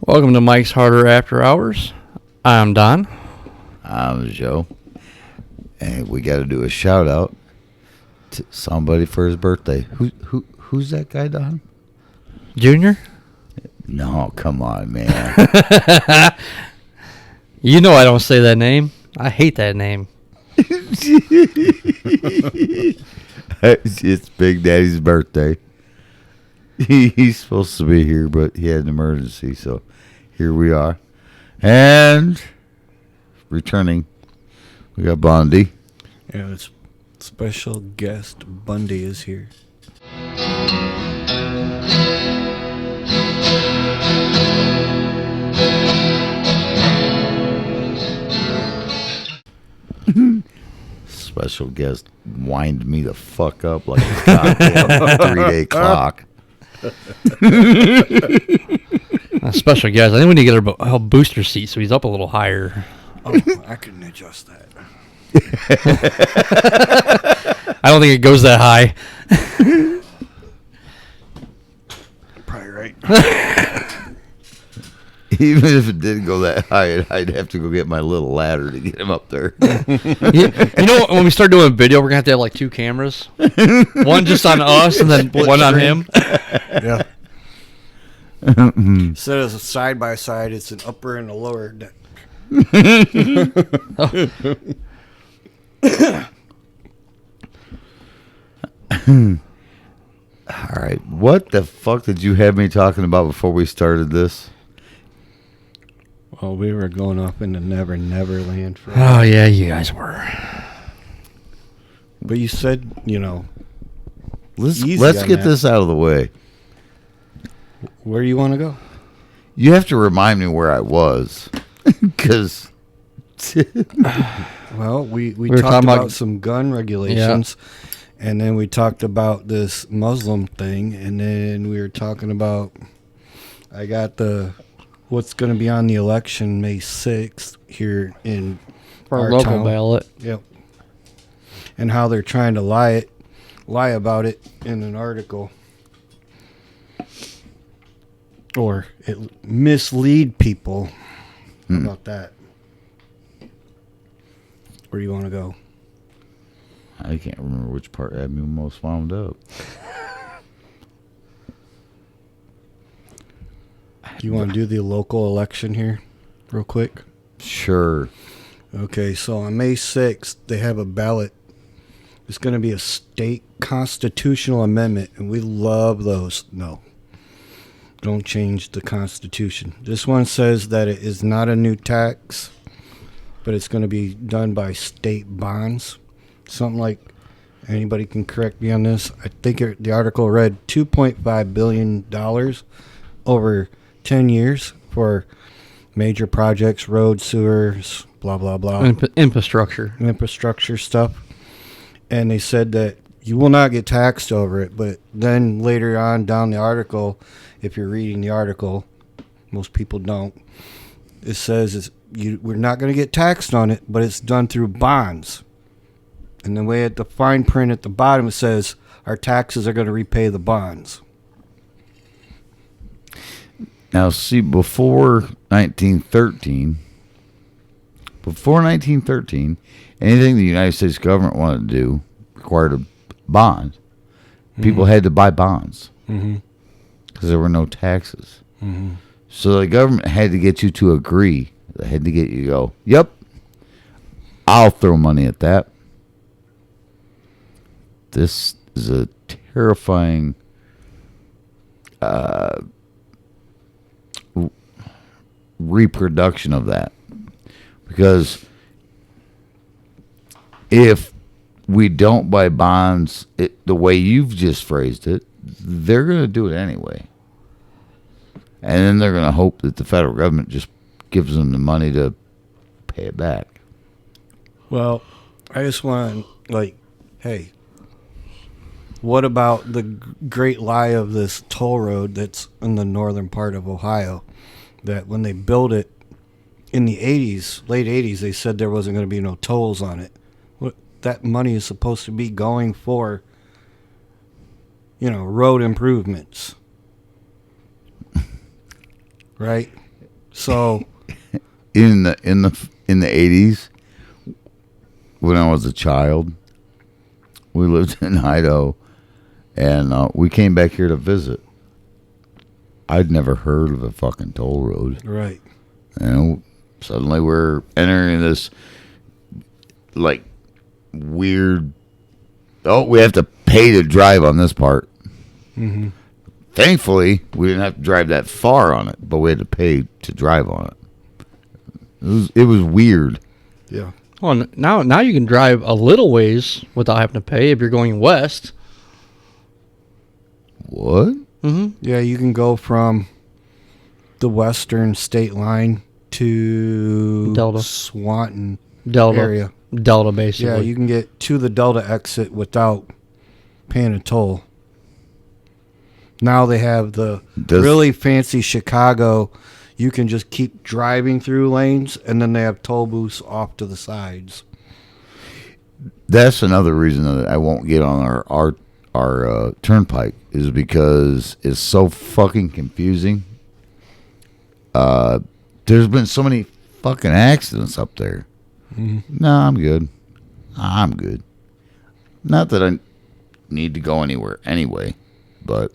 Welcome to Mike's Harder After Hours. I'm Don. I'm Joe. And we got to do a shout out to somebody for his birthday. Who's that guy, Don? Junior? No, come on, man. You know I don't say that name. I hate that name. It's Big Daddy's birthday. He's supposed to be here, but he had an emergency, so here we are. And returning, we got Bundy. Yeah, it's special guest Bundy is here. Special guest wind me the fuck up like a goddamn 3-day clock. Special guys. I think we need to get our booster seat so he's up a little higher. Oh, I couldn't adjust that. I don't think it goes that high. Probably right. Even if it didn't go that high, I'd have to go get my little ladder to get him up there. You know, when we start doing video, we're going to have like two cameras. One just on us and then one on him. Yeah. Instead of side by side, it's an upper and a lower deck. All right. What the fuck did you have me talking about before we started this? Well, we were going off into Never Land for. Oh, yeah, you guys were. But you said, Let's Easy get on this out of the way. where do you want to go? You have to remind me where I was. Because... Well, we were talked talking about some gun regulations, Yeah. and then we talked about this Muslim thing, and then we were talking about I got what's going to be on the election May 6th here in For our a local town. ballot. Yep. And how they're trying to lie about it in an article. Or mislead people. How about that? Where do you want to go? I can't remember which part had me most wound up. Do you want to do the local election here real quick? Sure. Okay, so on May 6th, they have a ballot. It's going to be a state constitutional amendment, and we love those. No. Don't change the Constitution. This one says that it is not a new tax, but it's going to be done by state bonds. Something like, anybody can correct me on this. I think the article read $2.5 billion over 10 years for major projects, roads, sewers, blah, blah, blah. Infrastructure. Infrastructure stuff. And they said that you will not get taxed over it. But then later on down the article, if you're reading the article, most people don't, it says we're not going to get taxed on it, but it's done through bonds. And the way at the fine print at the bottom, it says our taxes are going to repay the bonds. Now, see, before 1913, anything the United States government wanted to do required a bond. People had to buy bonds because there were no taxes. So the government had to get you to agree. They had to get you to go, yep, I'll throw money at that. This is a terrifying reproduction of that, because if we don't buy bonds the way you've just phrased it, they're going to do it anyway, and then they're going to hope that the federal government just gives them the money to pay it back. Well, I just want to, hey, what about the great lie of this toll road that's in the northern part of Ohio? That when they built it in the 80s, late 80s, they said there wasn't going to be no tolls on it. That money is supposed to be going for, road improvements. Right? So in the 80s, when I was a child, we lived in Idaho, and we came back here to visit. I'd never heard of a fucking toll road. right. Suddenly we're entering this like weird. Oh, we have to pay to drive on this part. Mm-hmm. Thankfully, we didn't have to drive that far on it, but we had to pay to drive on it. It was weird. Yeah. Well, now you can drive a little ways without having to pay if you're going west. What? Mm-hmm. Yeah, you can go from the western state line to Delta. Swanton Delta area. Delta, basically. Yeah, you can get to the Delta exit without paying a toll. Now they have the really fancy Chicago. You can just keep driving through lanes, and then they have toll booths off to the sides. That's another reason that I won't get on our turnpike, is because it's so fucking confusing. There's been so many fucking accidents up there. Mm-hmm. No, I'm good. Not that I need to go anywhere anyway, but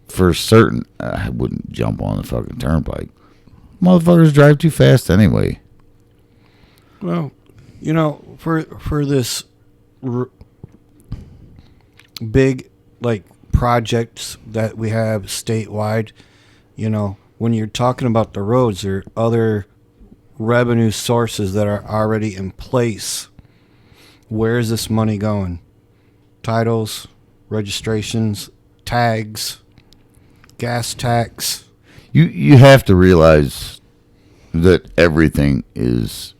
for certain, I wouldn't jump on the fucking turnpike. Motherfuckers drive too fast anyway. Well, for this big projects that we have statewide, when you're talking about the roads, there are other revenue sources that are already in place. Where is this money going? Titles, registrations, tags, gas tax. You have to realize that everything is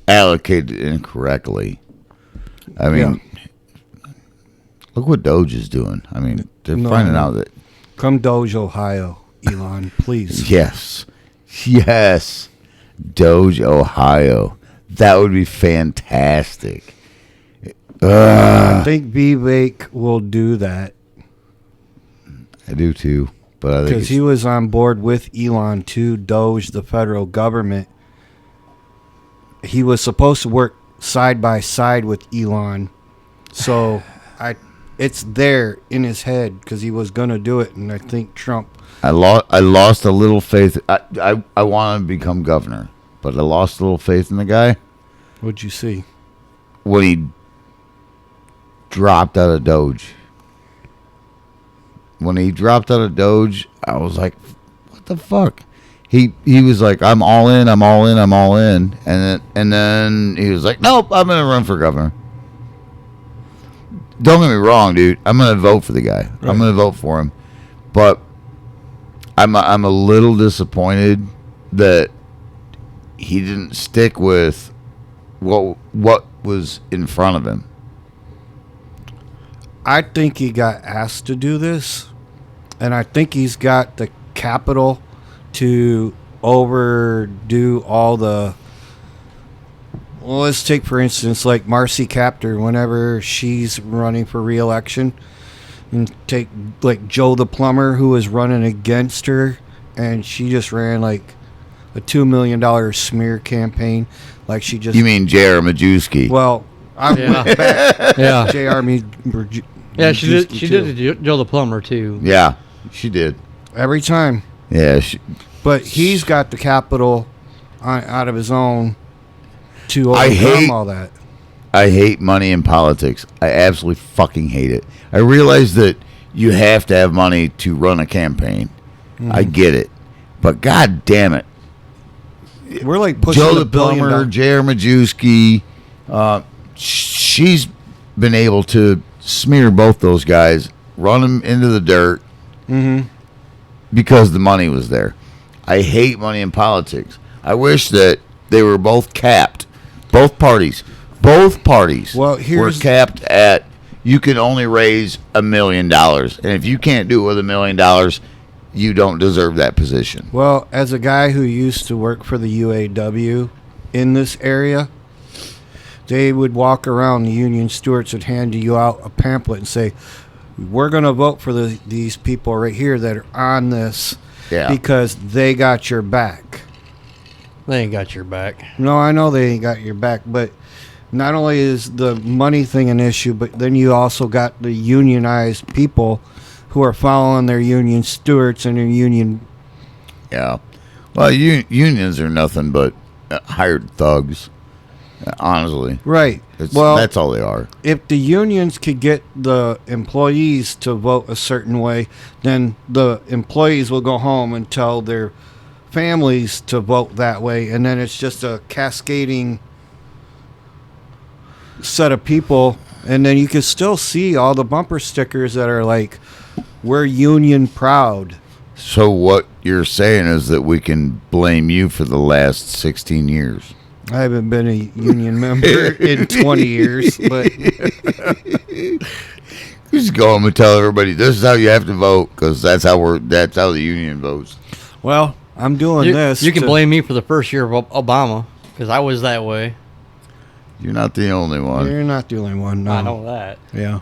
allocated incorrectly. I mean, look what Doge is doing. I mean, they're finding out that... Come Doge, Ohio, Elon, please. Yes. Doge, Ohio. That would be fantastic. I think Vivek will do that. I do too. But I think because he was on board with Elon to Doge, the federal government. He was supposed to work side by side with Elon. So it's there in his head because he was going to do it. And I think Trump... I lost a little faith. I want to become governor, but I lost a little faith in the guy. What'd you see? When he dropped out of Doge. When he dropped out of Doge, I was like, what the fuck? He was like, I'm all in. And then he was like, nope, I'm going to run for governor. Don't get me wrong, dude. I'm going to vote for the guy. Right. I'm going to vote for him. But I'm a little disappointed that he didn't stick with what was in front of him. I think he got asked to do this, and I think he's got the capital to overdo all the... Well, let's take, for instance, like Marcy Kaptur, whenever she's running for re-election, and take, like, Joe the plumber, who was running against her, and she just ran, like, a $2 million smear campaign. Like, she just... You mean J.R. Majewski? Well, I went back. Yeah. J.R. Yeah, she did Joe the plumber too. Yeah, she did. Every time. Yeah. But he's got the capital out of his own to overcome all that. I hate money in politics. I absolutely fucking hate it. I realize that you have to have money to run a campaign. Mm-hmm. I get it. But god damn it. We're like pushing Joe the plumber, J.R. Majewski, she's been able to smear both those guys, run them into the dirt, because the money was there. I hate money in politics. I wish that they were both capped. Both parties were capped at, you can only raise $1 million. And if you can't do it with $1 million, you don't deserve that position. Well, as a guy who used to work for the UAW in this area, they would walk around, the union stewards would hand you out a pamphlet and say, we're going to vote for these people right here that are on this because they got your back. They ain't got your back. No, I know they ain't got your back, but not only is the money thing an issue, but then you also got the unionized people who are following their union stewards and their union. Yeah. Well, unions are nothing but hired thugs. Honestly, Right. That's all they are. If the unions could get the employees to vote a certain way, then the employees will go home and tell their families to vote that way, and then it's just a cascading set of people, and then you can still see all the bumper stickers that are like, "We're union proud." So what you're saying is that we can blame you for the last 16 years. I haven't been a union member in 20 years, but You just go home and tell everybody this is how you have to vote because that's how the union votes. well, I'm doing this. You can blame me for the first year of Obama because I was that way. You're not the only one. You're not the only one. No. I know that. Yeah.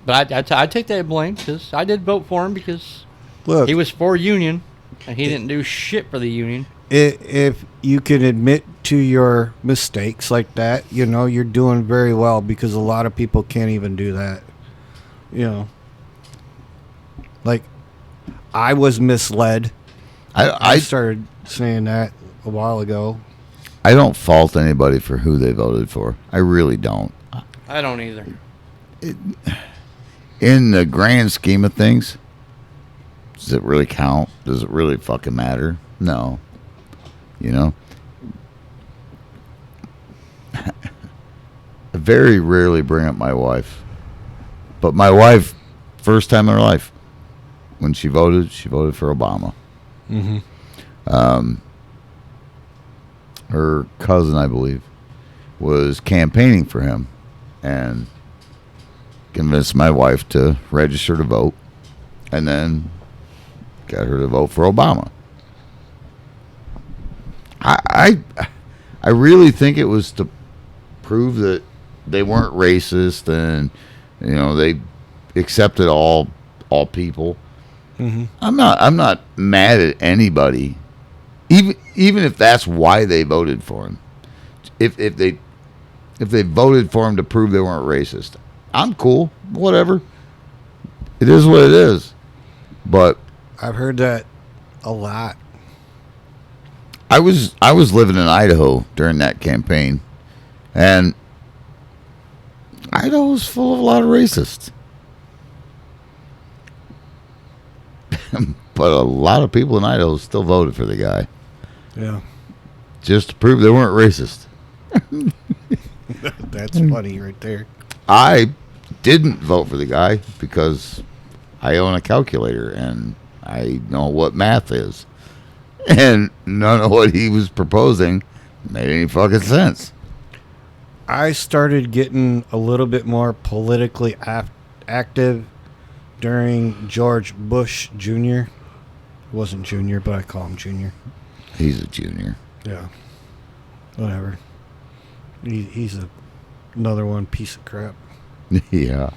But I take that blame because I did vote for him because Look, he was for union and he didn't do shit for the union. if you can admit to your mistakes like that, you know, you're doing very well because a lot of people can't even do that. You know, like I was misled. I started saying that a while ago. I don't fault anybody for who they voted for. I really don't. I don't either. In the grand scheme of things, does it really count? Does it really fucking matter? No. You know? I very rarely bring up my wife. But my wife, first time in her life, when she voted for Obama. Mm-hmm. Her cousin, I believe, was campaigning for him and convinced my wife to register to vote and then got her to vote for Obama. I really think it was to prove that they weren't racist and, you know, they accepted all people. Mm-hmm. I'm not mad at anybody, even if that's why they voted for him. If they voted for him to prove they weren't racist, I'm cool. Whatever. It is what it is. But I've heard that a lot. I was living in Idaho during that campaign, and Idaho was full of a lot of racists. But a lot of people in Idaho still voted for the guy. Yeah. Just to prove they weren't racist. That's funny right there. I didn't vote for the guy because I own a calculator and I know what math is. And none of what he was proposing made any fucking sense. I started getting a little bit more politically active during George Bush Jr. Wasn't Junior, but I call him Junior. He's a junior. Yeah. Whatever. He's another one piece of crap. Yeah.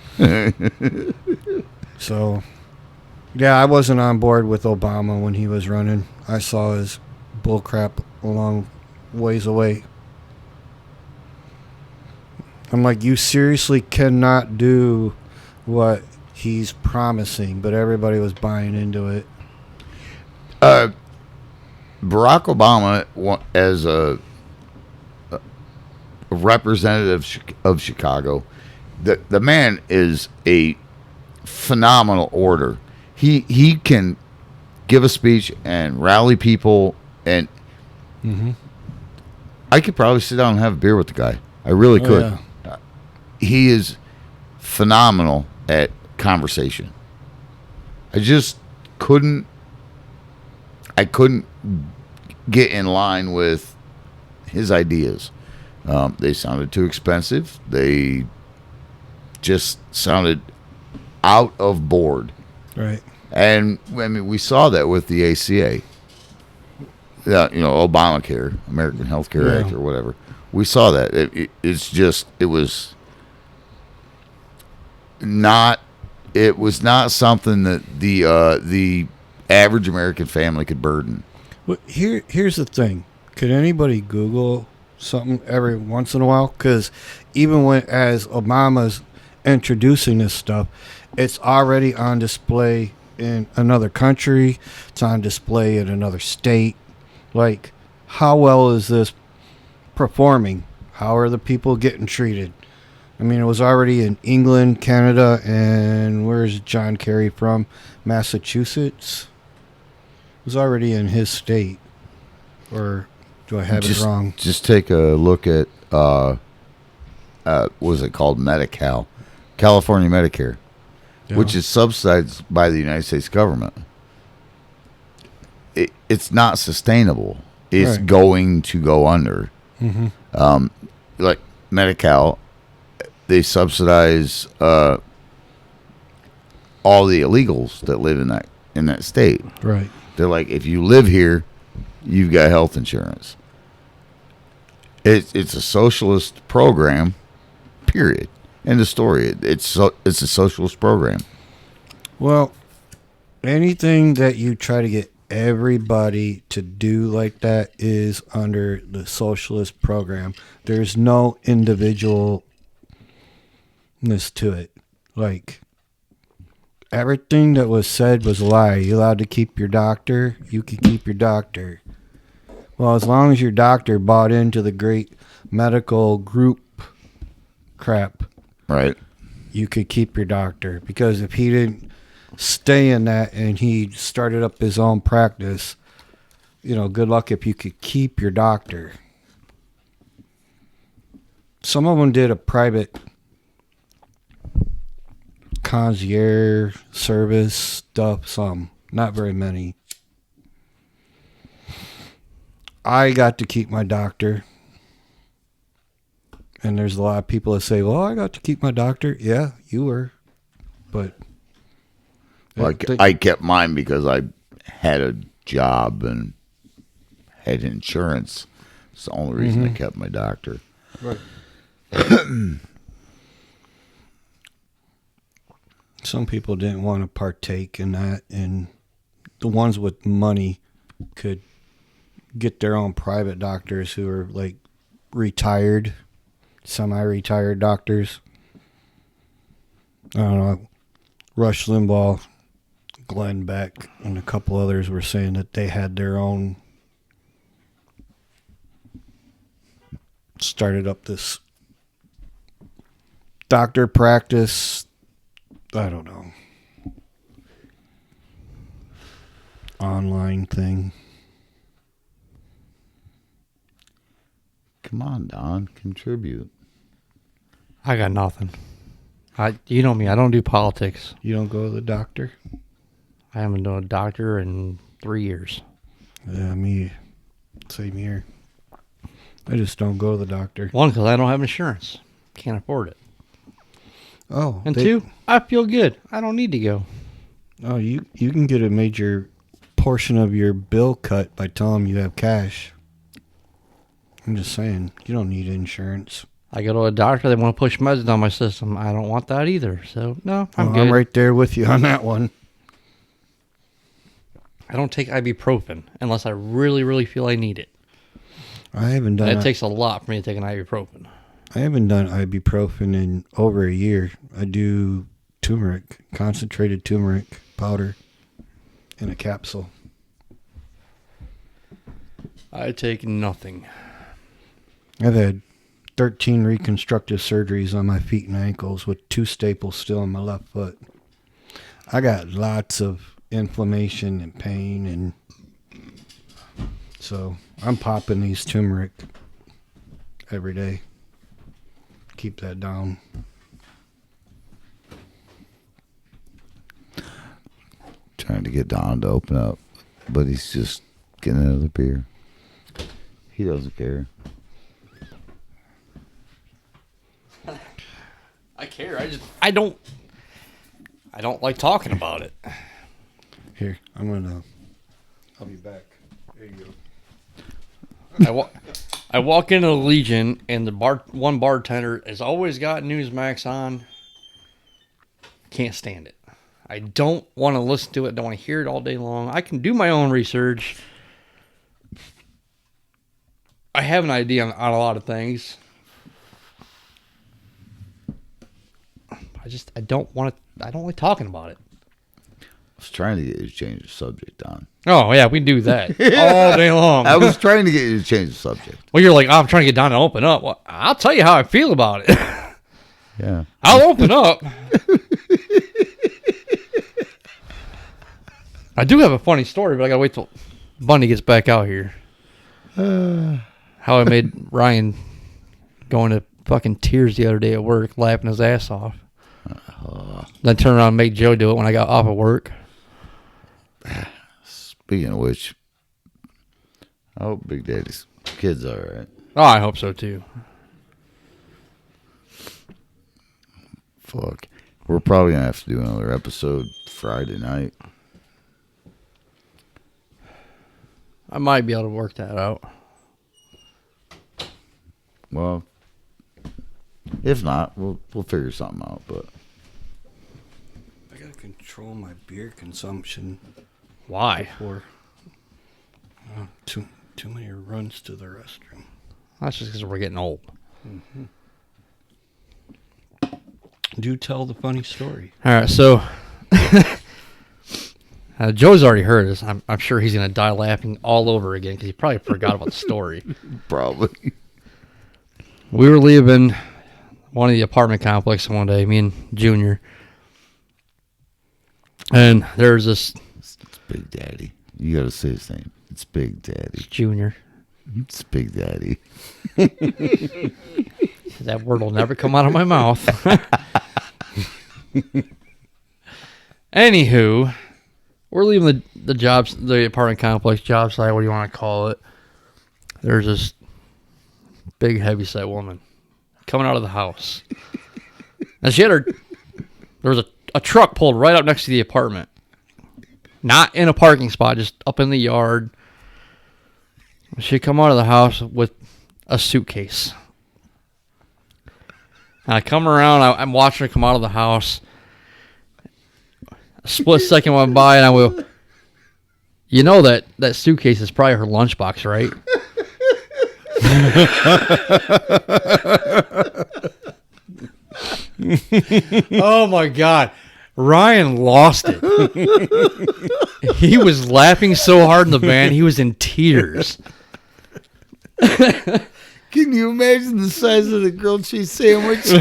So, yeah, I wasn't on board with Obama when he was running. I saw his bullcrap a long ways away. I'm like, you seriously cannot do what he's promising, but everybody was buying into it. Barack Obama, as a representative of Chicago, the man is a phenomenal orator. He can give a speech and rally people, and I could probably sit down and have a beer with the guy. I really could. Yeah. He is phenomenal at conversation. I just couldn't get in line with his ideas. They sounded too expensive. They just sounded out of board. Right. And I mean, we saw that with the ACA. Obamacare, American Health Care Act, or whatever. We saw that. It was not something that the average American family could burden. Well, here's the thing. Could anybody Google something every once in a while? Because even when as Obama's introducing this stuff, it's already on display in another country. It's on display in another state. Like, how well is this performing? How are the people getting treated? I mean, it was already in England, Canada, and where's John Kerry from? Massachusetts? It was already in his state. Or do I have it wrong? Just take a look at, what was it called? Medi-Cal. California Medicare, which is subsidized by the United States government. It's not sustainable. It's going to go under. Mm-hmm. Like Medi-Cal, they subsidize all the illegals that live in that state. Right. They're like, if you live here, you've got health insurance. It's a socialist program, period. End of story. It's a socialist program. Well, anything that you try to get everybody to do like that is under the socialist program. There's no individualness to it. Like, everything that was said was a lie. You allowed to keep your doctor? You can keep your doctor. Well, as long as your doctor bought into the great medical group crap, right, you could keep your doctor. Because if he didn't stay in that and he started up his own practice, good luck if you could keep your doctor. Some of them did a private concierge service stuff, some, not very many. I got to keep my doctor. And there's a lot of people that say, well, I got to keep my doctor. Yeah, you were. But I kept mine because I had a job and had insurance. It's the only reason I kept my doctor. Right. Some people didn't want to partake in that, and the ones with money could get their own private doctors who are like retired, semi-retired doctors. I don't know. Rush Limbaugh, Glenn Beck, and a couple others were saying that they had their own, started up this doctor practice. I don't know. Online thing. Come on, Don. Contribute. I got nothing. You know me. I don't do politics. You don't go to the doctor? I haven't done a doctor in 3 years. Yeah, me. Same here. I just don't go to the doctor. One, because I don't have insurance. Can't afford it. Oh. And two, I feel good. I don't need to go. Oh, you can get a major portion of your bill cut by telling them you have cash. I'm just saying, you don't need insurance. I go to a doctor, they want to push meds down my system. I don't want that either. So, no, I'm good. I'm right there with you on that one. I don't take ibuprofen unless I really, really feel I need it. I haven't done it. Takes a lot for me to take an ibuprofen. I haven't done ibuprofen in over a year. I do turmeric, concentrated turmeric powder in a capsule. I take nothing. I've had 13 reconstructive surgeries on my feet and ankles with 2 staples still in my left foot. I got lots of inflammation and pain, and so I'm popping these turmeric every day. Keep that down. Trying to get Don to open up, but he's just getting another beer. He doesn't care. I care. I don't like talking about it. Here, I'll be back. There you go. I walk into the Legion, and the one bartender has always got Newsmax on. Can't stand it. I don't want to listen to it. Don't want to hear it all day long. I can do my own research. I have an idea on a lot of things. I don't want to. I don't like talking about it. I was trying to get you to change the subject, Don. Oh yeah, we do that all day long. I was trying to get you to change the subject. Well, you're like, I'm trying to get Don to open up. Well, I'll tell you how I feel about it. Yeah. I'll open up. I do have a funny story, but I gotta wait till Bundy gets back out here. How I made Ryan go into fucking tears the other day at work, laughing his ass off. Then turn around and make Joe do it when I got off of work. Speaking of which, I hope Big Daddy's kids are all right. Oh, I hope so too. Fuck. We're probably going to have to do another episode Friday night. I might be able to work that out. Well, if not, we'll figure something out, but... I gotta control my beer consumption. Why? Before too many runs to the restroom. That's just because we're getting old. Mm-hmm. Do tell the funny story. All right, so Joe's already heard this. I'm sure he's going to die laughing all over again because he probably forgot about the story. Probably. We were leaving one of the apartment complexes one day, me and Junior. And there's this... It's Big Daddy. You got to say his name. It's Big Daddy. Junior. It's Big Daddy. That word will never come out of my mouth. Anywho, we're leaving the apartment complex job site, what do you want to call it? There's this big heavyset woman coming out of the house. And there was a truck pulled right up next to the apartment. Not in a parking spot, just up in the yard. She come out of the house with a suitcase. And I come around, I'm watching her come out of the house. A split second went by, and I will. You know that suitcase is probably her lunchbox, right? Oh my God. Ryan lost it. He was laughing so hard in the van, he was in tears. Can you imagine the size of the grilled cheese sandwich? I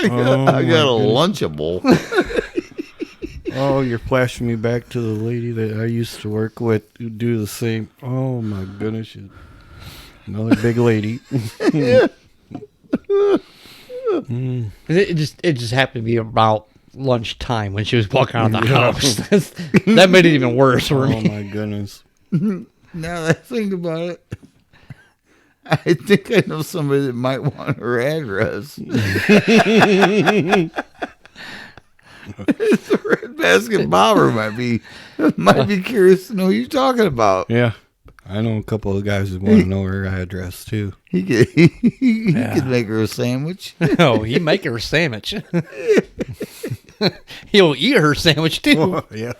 got a Lunchable. Oh, you're flashing me back to the lady that I used to work with who do the same. Oh my goodness, another big lady. It just happened to be about lunchtime when she was walking out of the house. That made it even worse for me. Oh my goodness. Now that I think about it, I think I know somebody that might want her address. The Red Basket Bobber might be curious to know who you're talking about. Yeah. I know a couple of guys that want to know her address too. He could make her a sandwich. Oh, he make her a sandwich. He'll eat her sandwich too. Oh, yeah.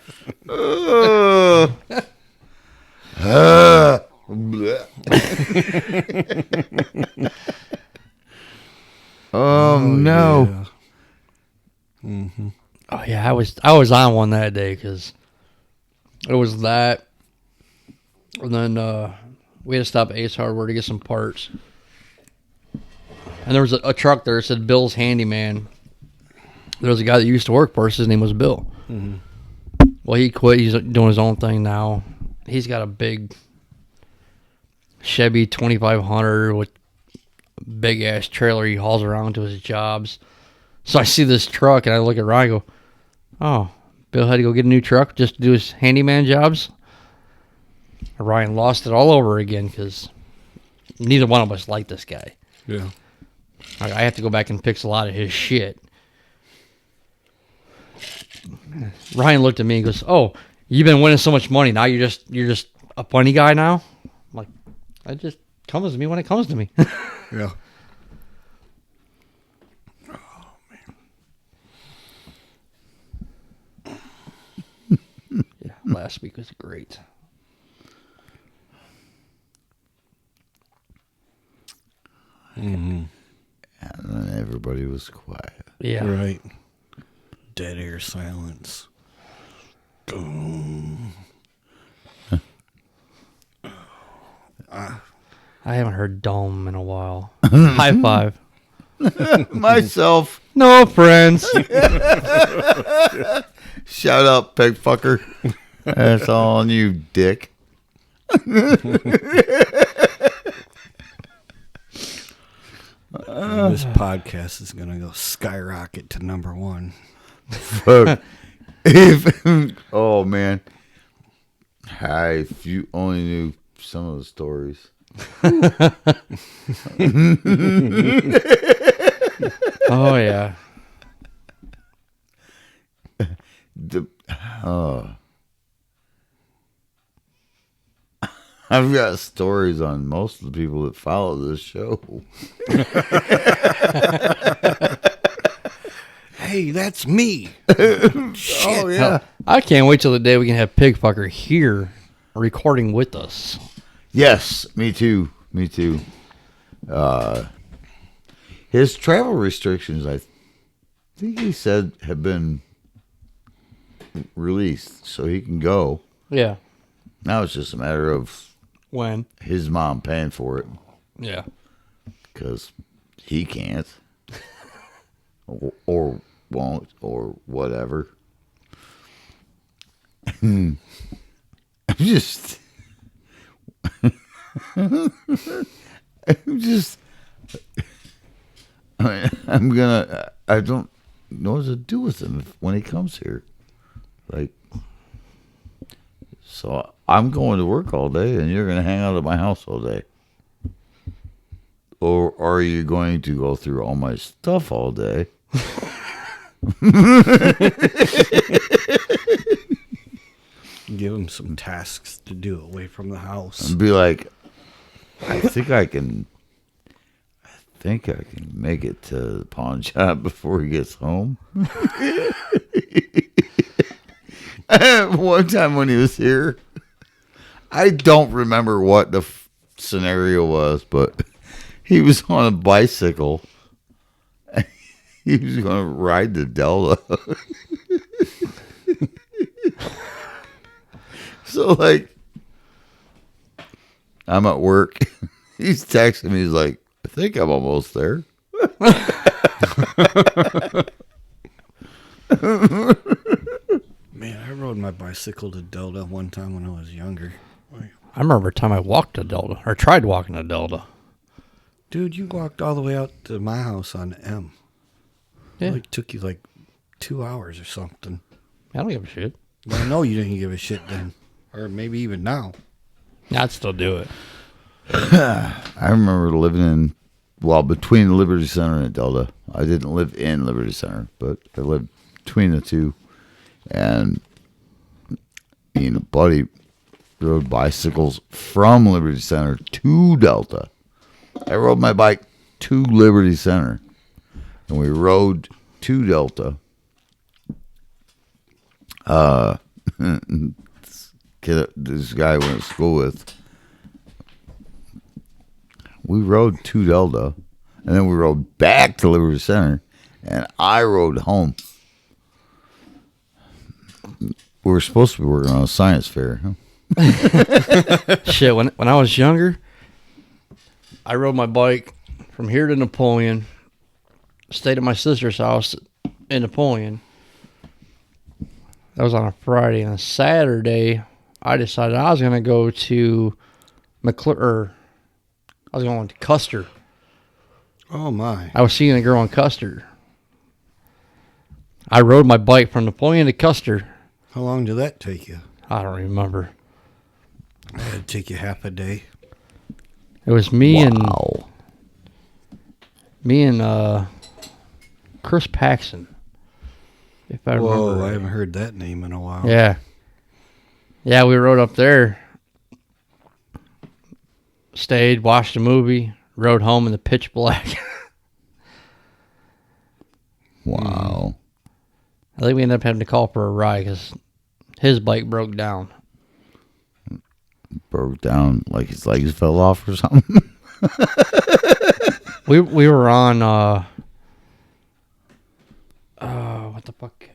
Oh no. Yeah. Mm-hmm. Oh yeah, I was on one that day because it was that, and then we had to stop at Ace Hardware to get some parts, and there was a truck there that said Bill's Handyman. There was a guy that used to work for us. His name was Bill. Mm-hmm. Well, he quit. He's doing his own thing now. He's got a big Chevy 2500 with a big ass trailer he hauls around to his jobs. So I see this truck and I look at Ryan and go, "Oh, Bill had to go get a new truck just to do his handyman jobs." Ryan lost it all over again because neither one of us liked this guy. Yeah. I have to go back and fix a lot of his shit. Ryan looked at me and goes, "Oh, you've been winning so much money. Now you're just a funny guy now?" I'm like, "It just comes to me when it comes to me." Yeah. last week was great. Mm-hmm. And then everybody was quiet. Yeah. Right. Dead air silence. Boom. I haven't heard Dome in a while. High five. Myself. No friends. Shut up, pig fucker. That's all on you, dick. This podcast is going to go skyrocket to number 1. Fuck. Oh, man. Hi, if you only knew some of the stories. Oh, yeah. I've got stories on most of the people that follow this show. Hey, that's me. Oh, yeah. Hell, I can't wait till the day we can have Pig Fucker here recording with us. Yes, me too. Me too. His travel restrictions, I think he said, have been released, so he can go. Yeah. Now it's just a matter of When? his mom paying for it, Yeah. because he can't, or won't, or whatever. I'm just, I'm I don't know what to do with him when he comes here. Like, so I'm going to work all day and you're going to hang out at my house all day. Or are you going to go through all my stuff all day? Give him some tasks to do away from the house. And be like, I think I can make it to the pawn shop before he gets home. One time when he was here, I don't remember what the scenario was, but he was on a bicycle. He was going to ride the Delta. So, like, I'm at work. He's texting me. He's like, I think I'm almost there. Man, I rode my bicycle to Delta one time when I was younger. I remember a time I walked to Delta, or tried walking to Delta. Dude, you walked all the way out to my house on M. Yeah. It took you like 2 hours or something. I don't give a shit. Well, I know you didn't give a shit then. Or maybe even now. I'd still do it. I remember living between Liberty Center and Delta. I didn't live in Liberty Center, but I lived between the two. And me and a buddy rode bicycles from Liberty Center to Delta. I rode my bike to Liberty Center, and we rode to Delta. This guy I went to school with, we rode to Delta, and then we rode back to Liberty Center, and I rode home. We were supposed to be working on a science fair. Huh? Shit, when I was younger, I rode my bike from here to Napoleon, stayed at my sister's house in Napoleon. That was on a Friday. And a Saturday, I decided I was going to go to I was going to Custer. Oh, my. I was seeing a girl in Custer. I rode my bike from Napoleon to Custer. How long did that take you? I don't remember. It'd take you half a day. It was me Wow. and Chris Paxson. If I remember. Whoa, right. I haven't heard that name in a while. Yeah. Yeah, we rode up there. Stayed, watched a movie, rode home in the pitch black. Wow. I think we ended up having to call for a ride because His bike broke down. Broke down like his legs fell off or something. We were on what the fuck?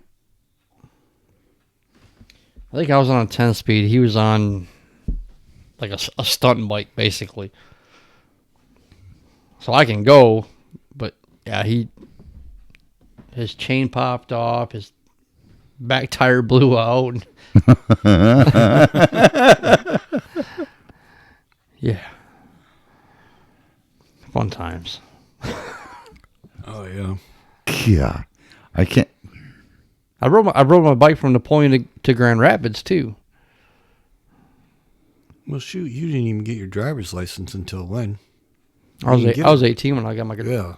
I think I was on a 10-speed. He was on like a stunt bike, basically. So I can go, but yeah, his chain popped off, his back tire blew out. Yeah. Fun times. Oh yeah. Yeah, I can't. I rode my bike from Napoleon to Grand Rapids too. Well, shoot, you didn't even get your driver's license until when? I was 18 when I got my Yeah.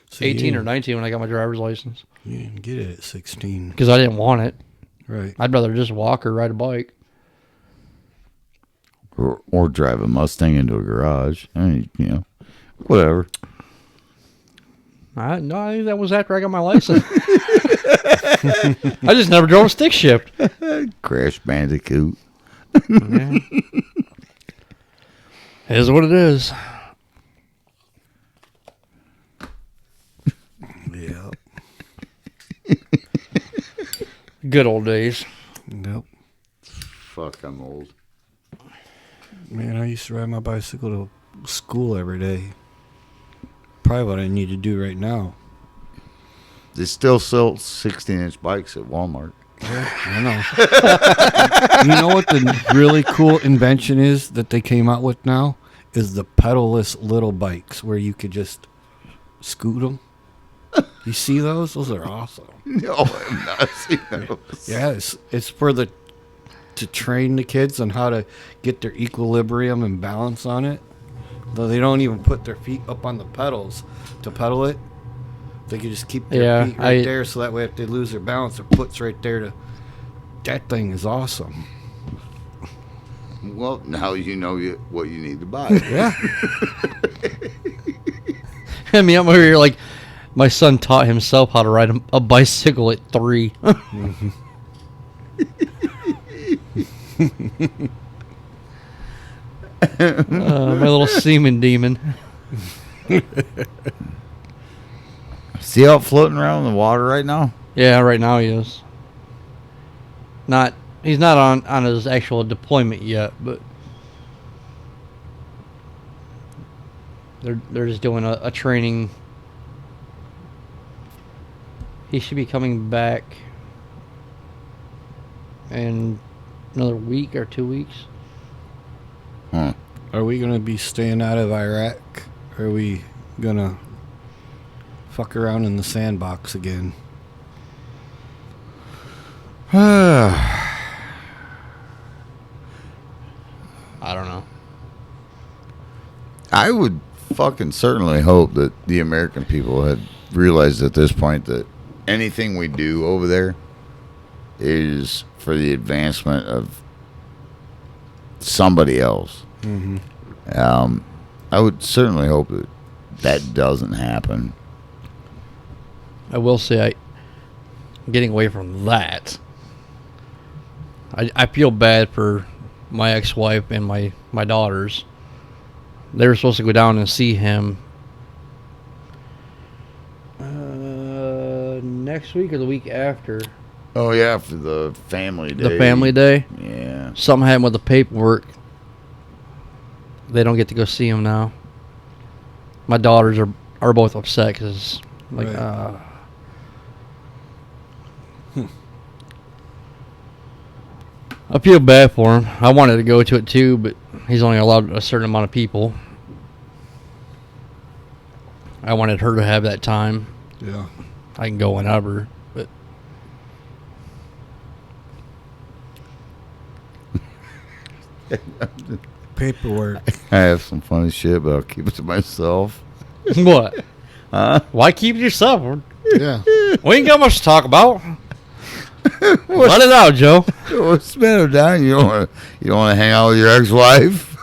So 18 or 19 when I got my driver's license You didn't get it at 16. because I didn't want it. Right. I'd rather just walk or ride a bike. Or drive a Mustang into a garage. I mean, whatever. I think that was after I got my license. I just never drove a stick shift. Crash Bandicoot. Yeah. It is what it is. Yeah. Good old days. Nope. Fuck, I'm old. Man, I used to ride my bicycle to school every day. Probably what I need to do right now. They still sell 16-inch bikes at Walmart. I know. You know what the really cool invention is that they came out with now? Is the pedalless little bikes where you could just scoot them. You see those? Those are awesome. No, I've not seen those. Yeah, it's for to train the kids on how to get their equilibrium and balance on it. Though they don't even put their feet up on the pedals to pedal it. They can just keep their feet right there, so that way if they lose their balance, their foot's right there to... That thing is awesome. Well, now you know what you need to buy. Yeah. I mean, I'm over here like, my son taught himself how to ride a bicycle at 3. My little semen demon. See how floating around in the water right now? Yeah, right now he is. He's not on his actual deployment yet, but they're just doing a training. He should be coming back in another week or 2 weeks. Huh. Are we going to be staying out of Iraq? Or are we going to fuck around in the sandbox again? I don't know. I would fucking certainly hope that the American people had realized at this point that anything we do over there is for the advancement of somebody else. Mm-hmm. I would certainly hope that doesn't happen. I will say, getting away from that, I feel bad for my ex-wife and my daughters. They were supposed to go down and see him next week or the week after. Oh, yeah, for the family day. The family day. Yeah. Something happened with the paperwork. They don't get to go see him now. My daughters are both upset because, like, Right. I feel bad for him. I wanted to go to it too, but he's only allowed a certain amount of people. I wanted her to have that time. Yeah. I can go whenever, but Paperwork. I have some funny shit, but I'll keep it to myself. what? Huh? Why keep it yourself? Yeah. We ain't got much to talk about. Let it out, Joe. What's the matter, Don? You don't want to hang out with your ex-wife?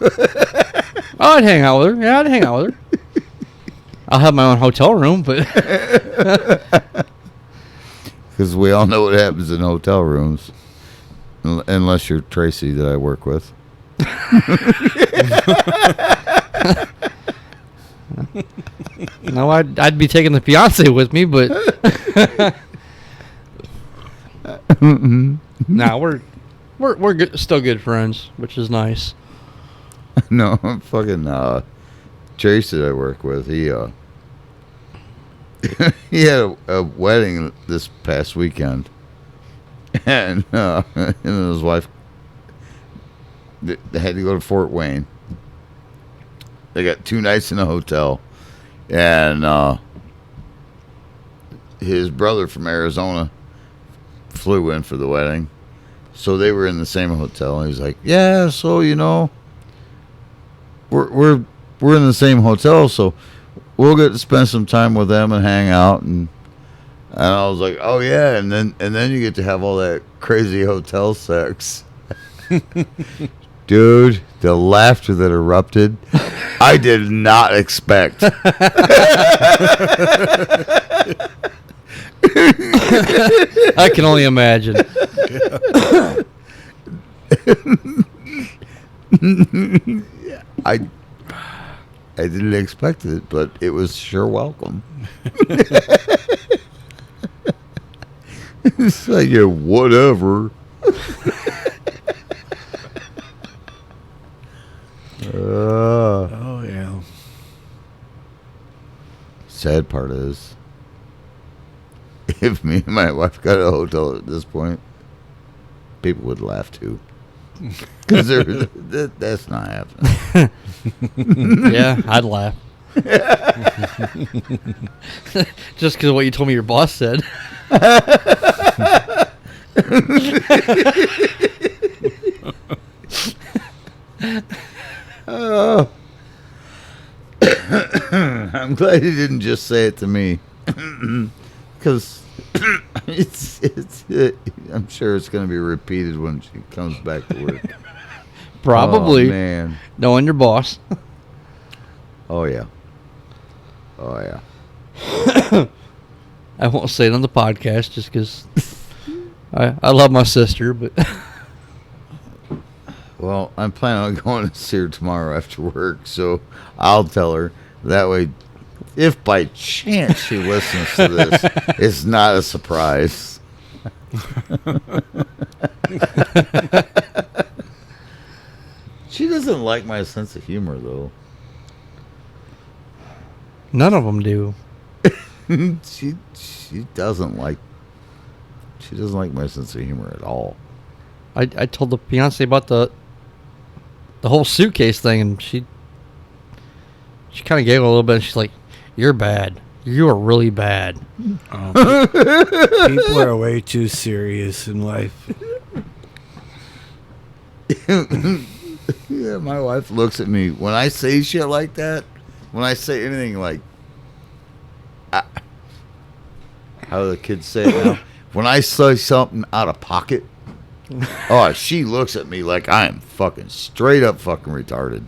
I'd hang out with her. Yeah, I'd hang out with her. I'll have my own hotel room, but Because we all know what happens in hotel rooms. Unless you're Tracy that I work with. No, I'd be taking the fiance with me, but nah, we're good, still good friends, which is nice. No, fucking Tracy that I work with. He he had a wedding this past weekend, and his wife they had to go to Fort Wayne. They got 2 nights in a hotel, and his brother from Arizona flew in for the wedding, so they were in the same hotel. And he's like, "Yeah, so we're in the same hotel, so we'll get to spend some time with them and hang out." And I was like, "Oh yeah," and then you get to have all that crazy hotel sex. Dude, the laughter that erupted, I did not expect. I can only imagine. I didn't expect it, but it was sure welcome. It's like, yeah, whatever. Oh, yeah. Sad part is, if me and my wife got a hotel at this point, people would laugh too. Because that's not happening. Yeah, I'd laugh. Just because of what you told me your boss said. Oh. I'm glad he didn't just say it to me. Because I'm sure it's going to be repeated when she comes back to work. Probably. Oh, man. Knowing your boss. Oh, yeah. Oh, yeah. I won't say it on the podcast just because I love my sister, but Well, I'm planning on going to see her tomorrow after work, so I'll tell her. That way, if by chance she listens to this, it's not a surprise. She doesn't like my sense of humor, though. none of them do. She doesn't like my sense of humor at all. I told the fiance about the whole suitcase thing, and she kind of gave a little bit. And she's like, "You're bad. You are really bad." People are way too serious in life. Yeah, my wife looks at me when I say shit like that. When I say anything like, how do the kids say it now? When I say something out of pocket, oh, she looks at me like I am fucking straight up fucking retarded.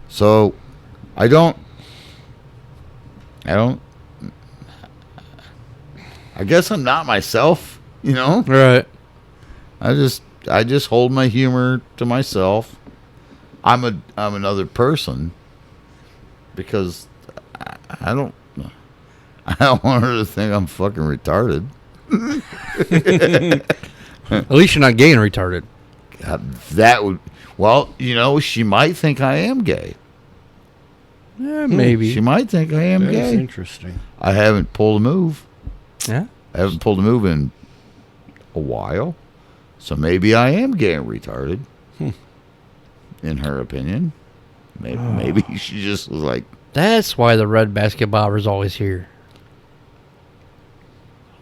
So, I guess I'm not myself, you know? Right. I just hold my humor to myself. I'm another person because I don't want her to think I'm fucking retarded. At least you're not gay and retarded. That would, well, she might think I am gay. Yeah, maybe. She might think I am That's gay. interesting. I haven't pulled a move. Yeah. I haven't pulled a move in a while. So maybe I am gay and retarded. In her opinion. Maybe she just was like, That's why the red basket bobber is always here.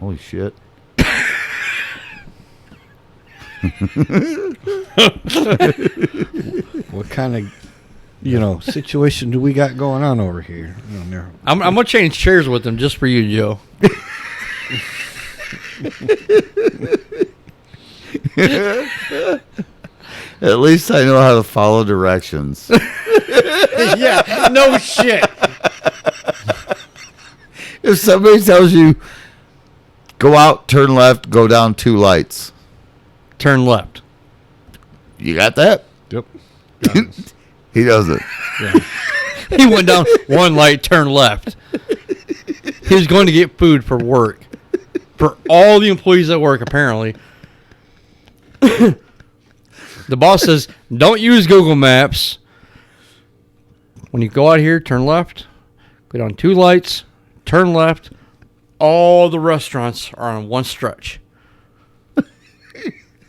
holy shit. What kind of, situation do we got going on over here? I'm gonna change chairs with him just for you, Joe. At least I know how to follow directions. Yeah, no shit. If somebody tells you, go out, turn left, go down 2 lights. Turn left. You got that? Yep. He doesn't. Yeah. He went down one light, turned left. He was going to get food for work. For all the employees at work, apparently. The boss says, don't use Google Maps. When you go out here, turn left. Go down 2 lights, turn left. All the restaurants are on one stretch.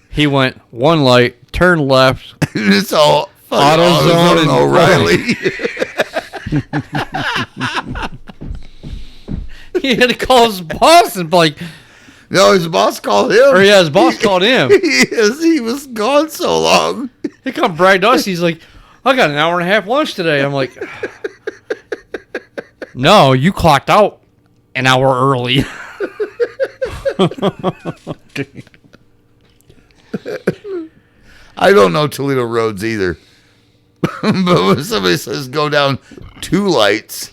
He went 1 light, turn left. It's all AutoZone and O'Reilly. He had to call his boss and be like, No, his boss called him. or yeah, his boss called him. He was gone so long. He come brag to us. He's like, I got an hour and a half lunch today. I'm like, no, you clocked out an hour early. I don't know Toledo roads either. But when somebody says go down 2 lights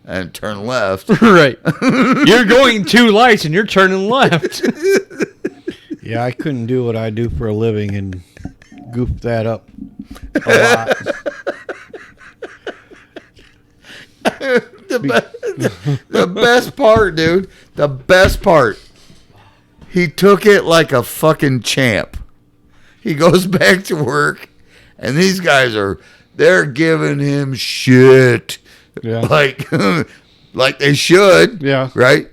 and turn left. Right. You're going 2 lights and you're turning left. Yeah, I couldn't do what I do for a living and goof that up a lot. The best part, dude. The best part. He took it like a fucking champ. He goes back to work, and these guys they're giving him shit. Yeah. Like they should. Yeah. Right?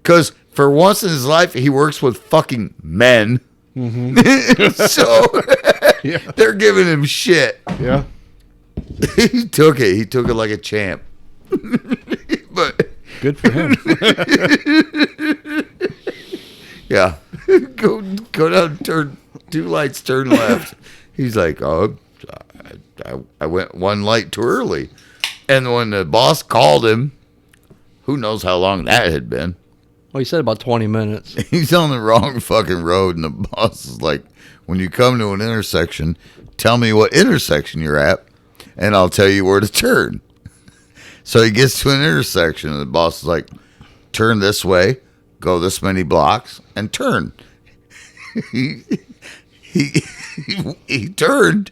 Because for once in his life, he works with fucking men. Mm-hmm. So Yeah. they're giving him shit. Yeah. He took it. He took it like a champ. But Good for him. yeah, go down, turn 2 lights, turn left. He's like, oh, I went 1 light too early. And when the boss called him, who knows how long that had been. Well, he said about 20 minutes. He's on the wrong fucking road, and the boss is like, when you come to an intersection, tell me what intersection you're at, and I'll tell you where to turn. So he gets to an intersection, and the boss is like, turn this way, go this many blocks, and turn. He turned,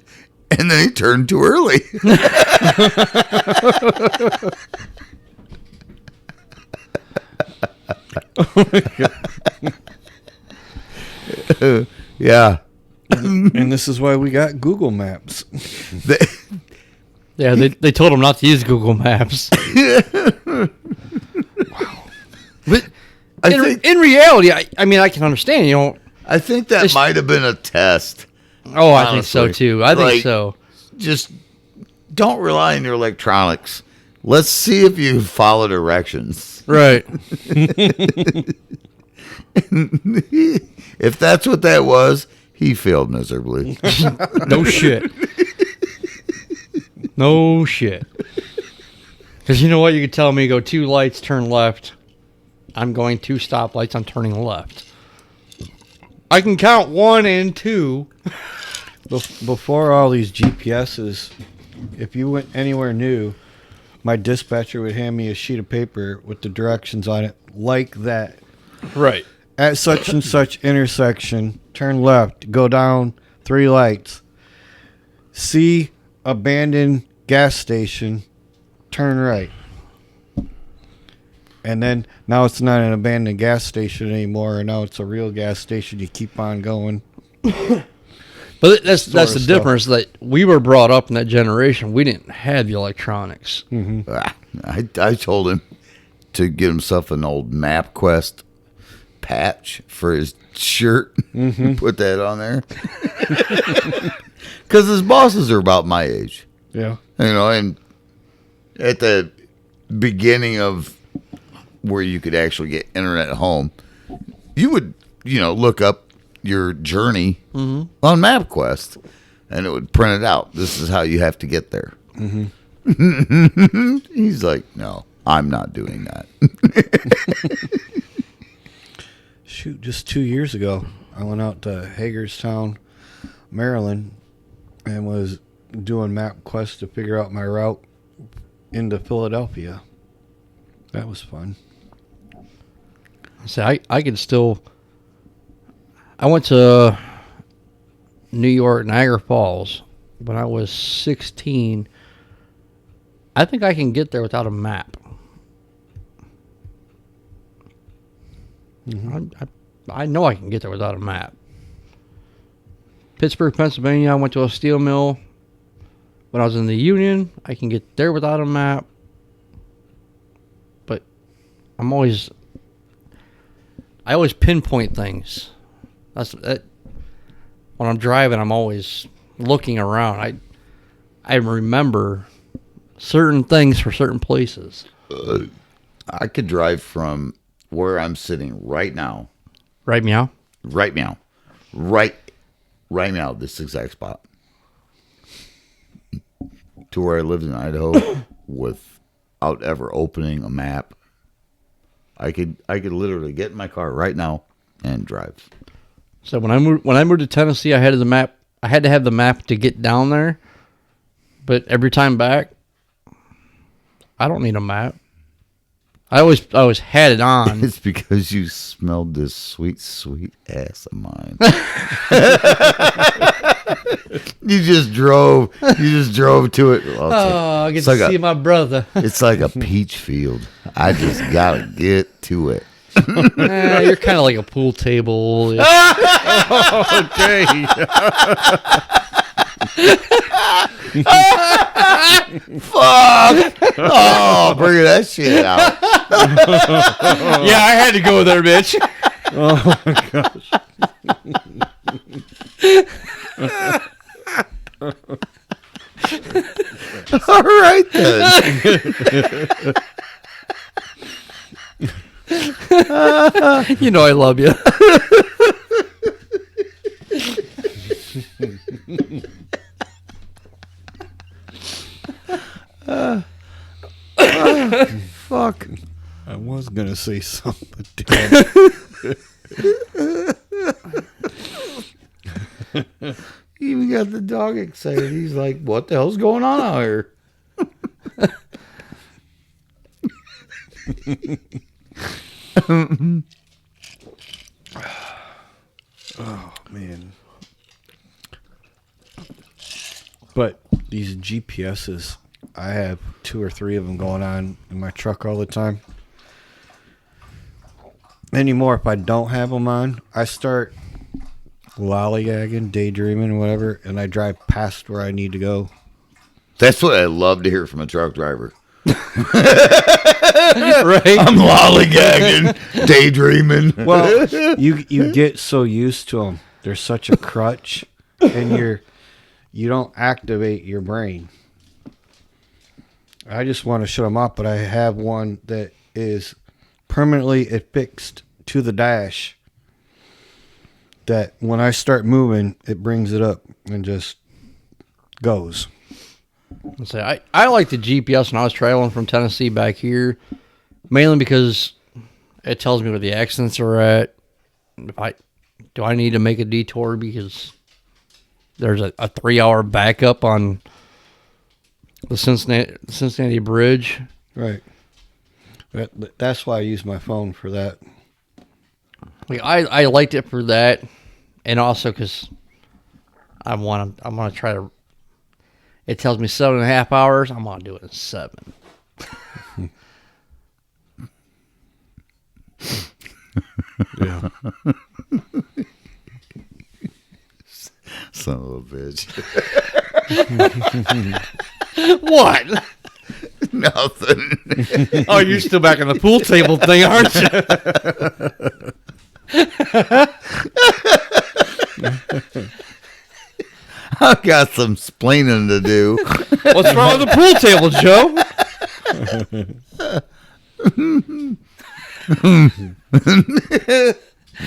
and then he turned too early. Yeah. And this is why we got Google Maps. Yeah, they told him not to use Google Maps. Wow. But in reality, I mean, I can understand, you know. I think that might have been a test. Oh, I think so, too. I think so. Just don't rely on your electronics. Let's see if you follow directions. Right. If that's what that was, he failed miserably. No shit. No shit. Because you know what? You could tell me go 2 lights, turn left. I'm going 2 stoplights. I'm turning left. I can count 1 and 2. Before all these GPSs, if you went anywhere new, my dispatcher would hand me a sheet of paper with the directions on it like that. Right. At such and such intersection, turn left, go down 3 lights. See abandoned gas station, turn right. And then now it's not an abandoned gas station anymore, and now it's a real gas station. You keep on going. But that's the difference, that we were brought up in that generation. We didn't have the electronics. Mm-hmm. I told him to get himself an old MapQuest patch for his shirt. Mm-hmm. Put that on there. Because his bosses are about my age. Yeah. You know, and at the beginning of where you could actually get internet at home, you would, look up your journey on MapQuest, and it would print it out. This is how you have to get there. Mm-hmm. He's like, no, I'm not doing that. Shoot, just 2 years ago, I went out to Hagerstown, Maryland, and was doing MapQuest to figure out my route into Philadelphia. That was fun. So I could still. I went to New York, Niagara Falls, when I was 16, I think I can get there without a map. I know I can get there without a map. Pittsburgh, Pennsylvania, I went to a steel mill. When I was in the Union, I can get there without a map. But I always pinpoint things. When I'm driving, I'm always looking around. I remember certain things for certain places. I could drive from where I'm sitting right now. Right, meow? Right now. Right now, this exact spot. To where I lived in Idaho without ever opening a map. I could literally get in my car right now and drive. So when I moved to Tennessee, I had the map. I had to have the map to get down there. But every time back, I don't need a map. I always had it on. It's because you smelled this sweet, sweet ass of mine. You just drove to it. I get to see my brother. It's like a peach field. I just gotta get to it. You're kind of like a pool table. Okay. Fuck! Oh, bring that shit out. Yeah, I had to go there, bitch. Oh my gosh. All right then. You know I love you. Fuck. I was gonna say something. He even got the dog excited. He's like, "What the hell's going on out here?" Oh man. But these GPSs, I have 2 or 3 of them going on in my truck all the time. Anymore, if I don't have them on, I start lollygagging, daydreaming, whatever, and I drive past where I need to go. That's what I love to hear from a truck driver. Right? I'm lollygagging, daydreaming. Well, you get so used to them. They're such a crutch, and you don't activate your brain. I just want to shut them off, but I have one that is permanently affixed to the dash that when I start moving, it brings it up and just goes. I like the GPS when I was traveling from Tennessee back here, mainly because it tells me where the accidents are at. Do I need to make a detour because there's a 3-hour backup on the Cincinnati Bridge? Right. That's why I use my phone for that. Like I liked it for that, and also because I want to try to. It tells me 7.5 hours. I'm gonna do it in 7. Yeah. Son of a bitch. What? Nothing. Oh, you're still back in the pool table thing, aren't you? I've got some splaining to do. What's wrong with the pool table, Joe?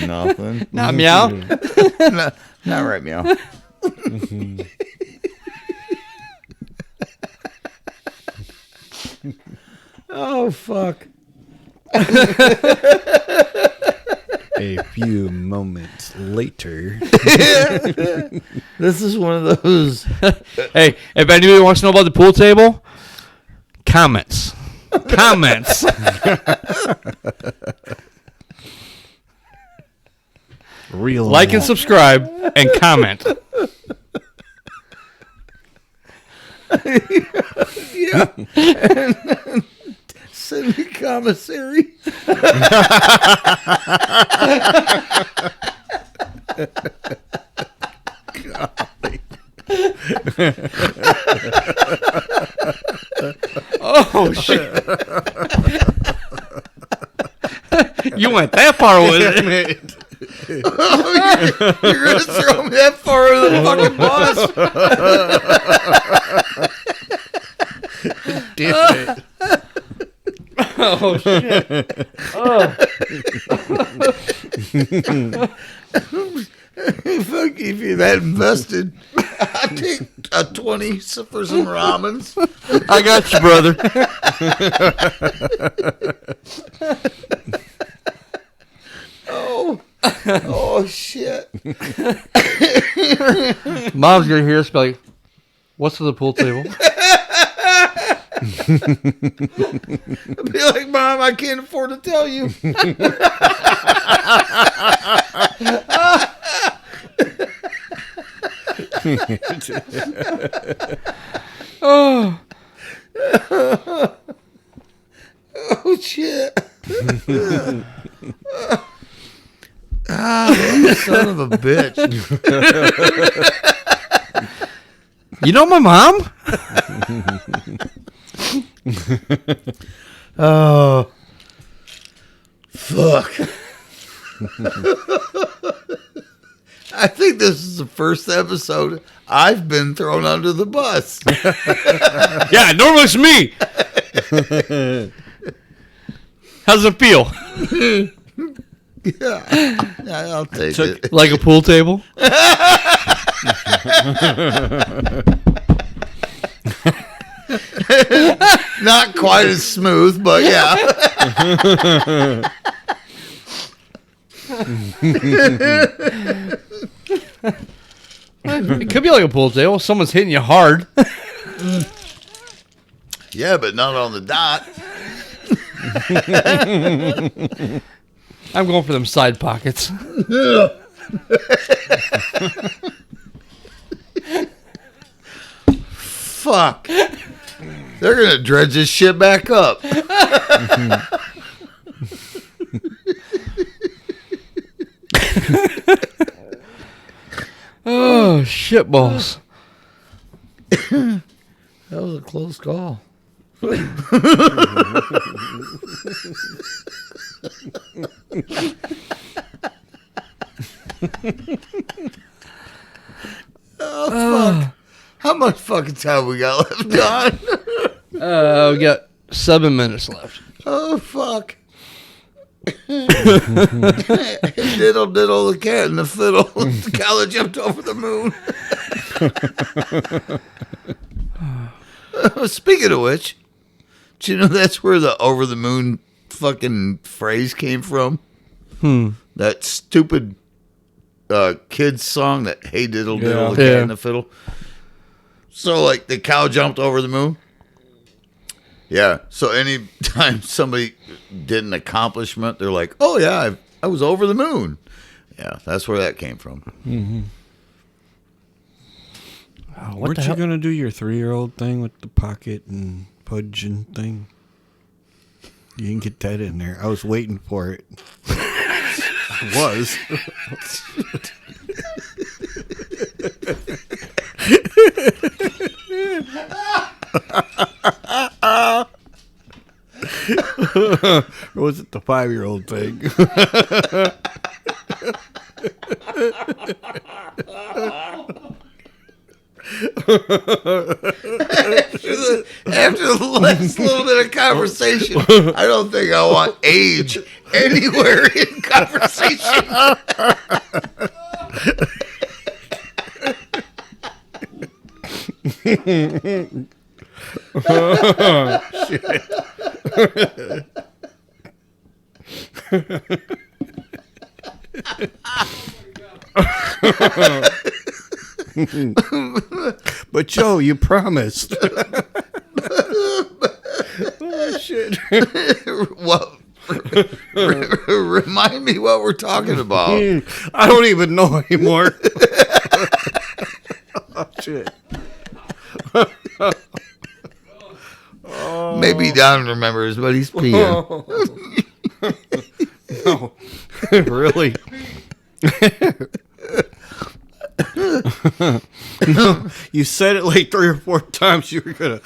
Nothing. Not meow. Not right, meow. Oh, fuck. A few moments later. This is one of those. Hey, if anybody wants to know about the pool table, comments. Real Like and subscribe and comment. Yeah. Send me commissary. Oh shit! You went that far with it. You're gonna throw me that far under the fucking bus? Damn it. Oh shit! Oh. Fuck, if you're that invested, I take a 20 for some ramens. I got you, brother. Oh shit! Mom's gonna hear us be like, "What's to the pool table?" Be like, Mom, I can't afford to tell you. Oh, Oh shit! You son of a bitch! you know my mom? Oh, fuck! I think this is the first episode I've been thrown under the bus. Yeah, normally it's me. How's it feel? Yeah, I'll take it. Like a pool table? Not quite as smooth, but yeah. It could be like a pool table. Someone's hitting you hard. Yeah, but not on the dot. I'm going for them side pockets. Fuck. They're going to dredge this shit back up. Oh, shit balls. That was a close call. Oh, fuck. How much fucking time we got left, Don? We got 7 minutes left. Oh, fuck. Diddle, diddle, the cat and the fiddle. The cow jumped over the moon. Speaking of which, do you know that's where the over the moon fucking phrase came from? That stupid kids song that hey diddle diddle the cat and the fiddle. So like the cow jumped over the moon. Yeah. So anytime somebody did an accomplishment, they're like, "Oh yeah, I was over the moon." Yeah, that's where that came from. Mm-hmm. Oh, Weren't you going to do your 3-year-old thing with the pocket and pudge and thing? You didn't get that in there. I was waiting for it. I was. Or was it the 5-year-old thing? After the last little bit of conversation, I don't think I want age anywhere in conversation. Oh, shit. But Joe, you promised. Oh shit! What? Remind me what we're talking about. I don't even know anymore. shit. Maybe Don remembers, but he's peeing. No, really? No, you said it like 3 or 4 times. You were gonna.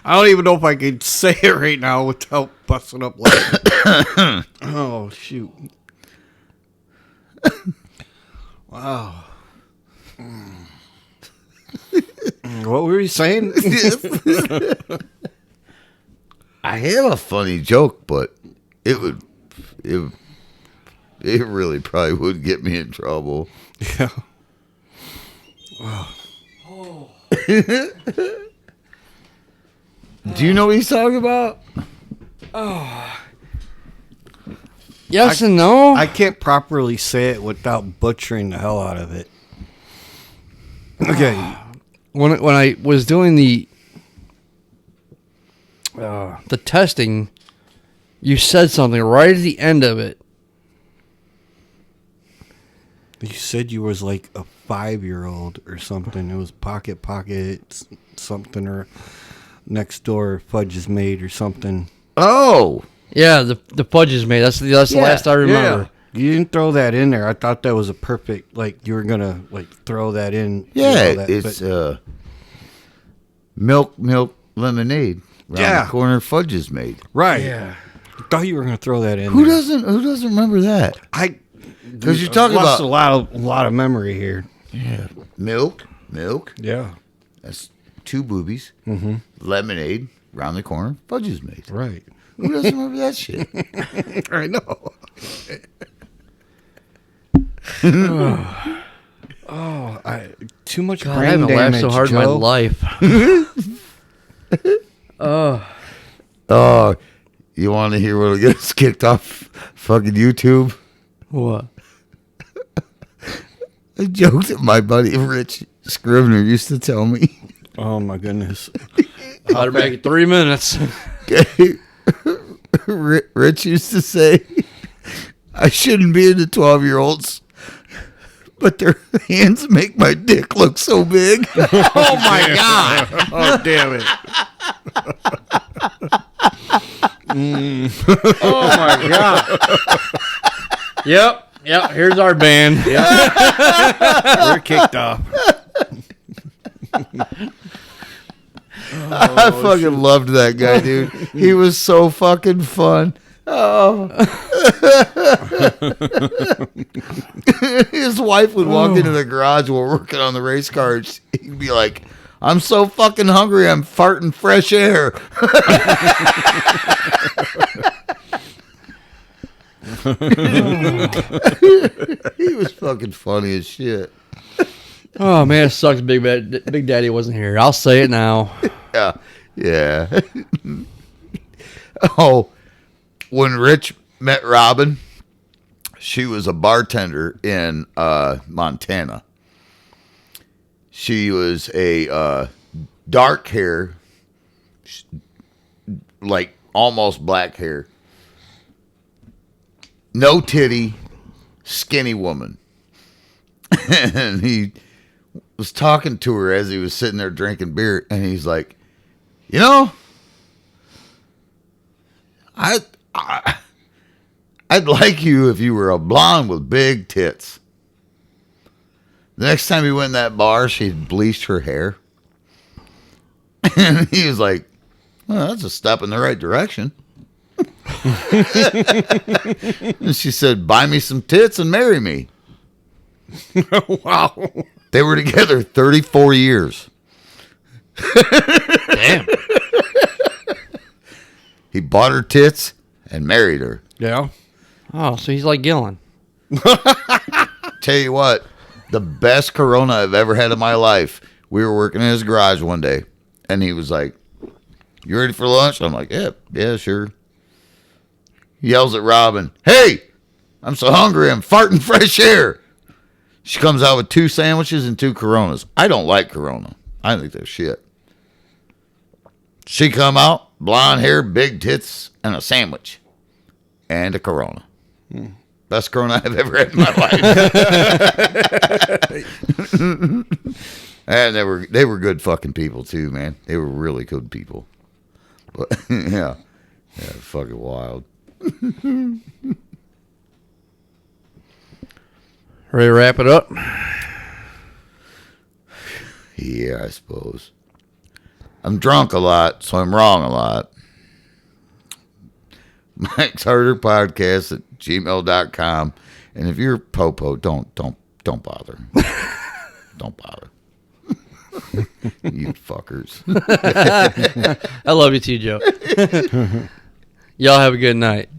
I don't even know if I can say it right now without busting up laughing. Oh shoot! Wow. What were you saying? I have a funny joke, but it really probably would get me in trouble. Yeah. Do you know what he's talking about? Yes and no. I can't properly say it without butchering the hell out of it. Okay. When I was doing the testing, you said something right at the end of it. You said you was like a 5-year-old or something. It was pocket something, or next door fudge is made or something. Oh, Yeah, the fudge is made. That's the last I remember. Yeah. You didn't throw that in there. I thought that was a perfect, like you were gonna like throw that in. yeah, that, it's but- milk lemonade. Around Yeah. the corner, fudge is made. right. Yeah. I thought you were gonna throw that in. Who there. doesn't remember that? Because you're talking lost about a lot of memory here. yeah, milk. Yeah. That's 2 boobies. Mm-hmm. Lemonade around the corner, fudge is made. Right. Who doesn't remember that shit? I know. Too much God, I brain haven't laughed damage, so hard Joe. in my life. Oh, you want to hear what'll get us kicked off fucking YouTube? What? A joke that my buddy Rich Scrivener used to tell me. Oh my goodness. Better make it 3 minutes. Okay. Rich used to say, I shouldn't be into 12-year-olds, but their hands make my dick look so big. Oh my god! Oh damn it. Oh my god! Yep. Here's our band. We're kicked off. I fucking loved that guy, dude. He was so fucking fun. Oh. His wife would walk into the garage while working on the race cars. He'd be like, I'm so fucking hungry, I'm farting fresh air. He was fucking funny as shit. Oh man, it sucks. Big Daddy wasn't here. I'll say it now. Yeah. Oh, when Rich met Robin, she was a bartender in Montana. She was a dark hair, like almost black hair, no titty, skinny woman. And he was talking to her as he was sitting there drinking beer, and he's like, you know, I'd like you if you were a blonde with big tits. The next time he went in that bar, she'd bleached her hair. And he was like, well, that's a step in the right direction. And she said, buy me some tits and marry me. Wow. They were together 34 years. Damn. He bought her tits and married her. Yeah. Oh, so he's like Gillen. Tell you what, the best Corona I've ever had in my life. We were working in his garage one day, and he was like, you ready for lunch? I'm like, yeah, sure. He yells at Robin, hey, I'm so hungry, I'm farting fresh air. She comes out with 2 sandwiches and 2 Coronas. I don't like Corona. I think they're shit. She come out, blonde hair, big tits, and a sandwich. And a Corona. Best Corona I've ever had in my life. And they were good fucking people too, man. They were really good people. But yeah, fucking wild. Ready to wrap it up? Yeah, I suppose. I'm drunk a lot, so I'm wrong a lot. Mike's Harder Podcast at gmail.com. And if you're Popo, don't bother. Don't bother. You fuckers. I love you too, Joe. Y'all have a good night.